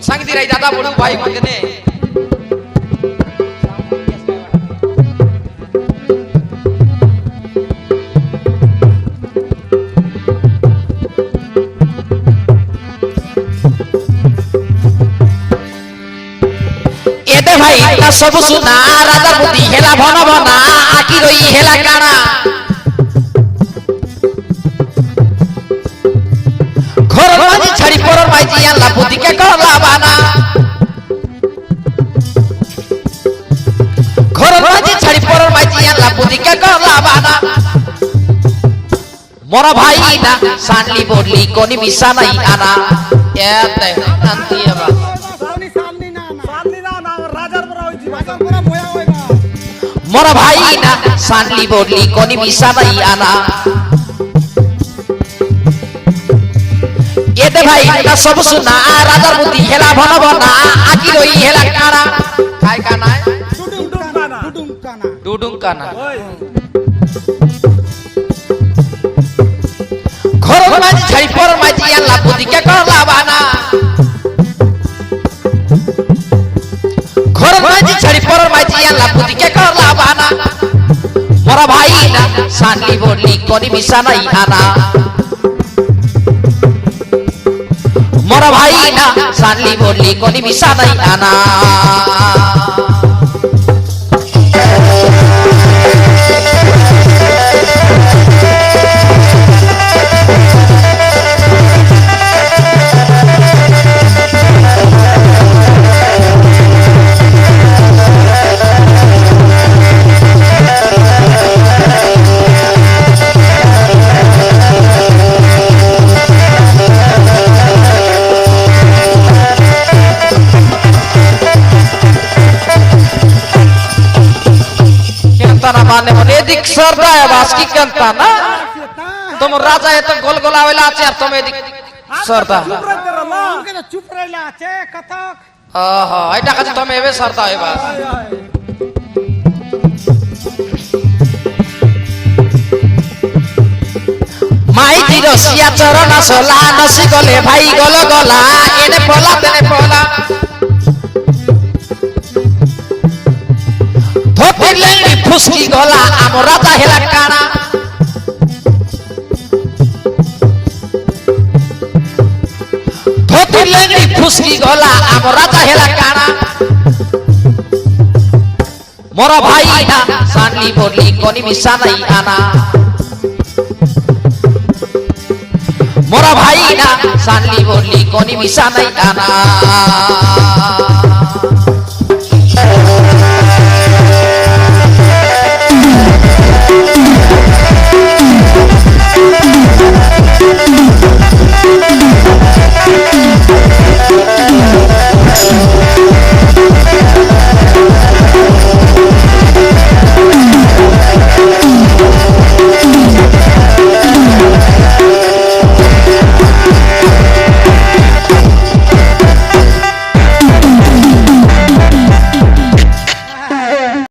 सांग दी रही दादा बोलू भाई मंगने भाई ता सब सुना राजा बुद्धि हेला भन भना आकी रही हेला काना घर माजी छड़ी पर माजी आला बुद्धि के करला बाना घर माजी छड़ी पर माजी आला बुद्धि के करला बाना मोरा भाई ना सांडली बोडली कोनी मिसा नहीं आना एते अंती बा मोरा भाई ना सांडली बोडली कोनी मिसा नहीं आना ये दे भाई ना सब सुना राजा बुद्धि हेला भन भना आकी रही हेला काना काय काना है डुडुंग काना घर माजी छड़ी पर माजी आला बुद्धि के करला बाना घर माजी छड़ी पर माजी आला बुद्धि के करला बाना मोरा भाई ना सांडली बोडली कोनी मिसा नहीं आना मोरा भाई ना सांडली बोडली कोनी मिसा नहीं आना माने मने दिख सरदा है बास की कंता ना तुम राजा है तो गोल गोल आवेला आचे और तुम एदिक सरदा चुप रहला आचे कथक आहा एटा काजे तुम एवे सरदा है बास माई जी रसिया चरण सोला नसी गले भाई गल गला एने पला तेने पला धोतिले फुसकी गला आम राजा हेला काना धोतिले फुसकी गला आम राजा हेला काना मोरा भाई ना सांडली बोडली कोनी मिसा नहीं आना मोरा भाई ना सांडली बोडली कोनी मिसा नहीं आना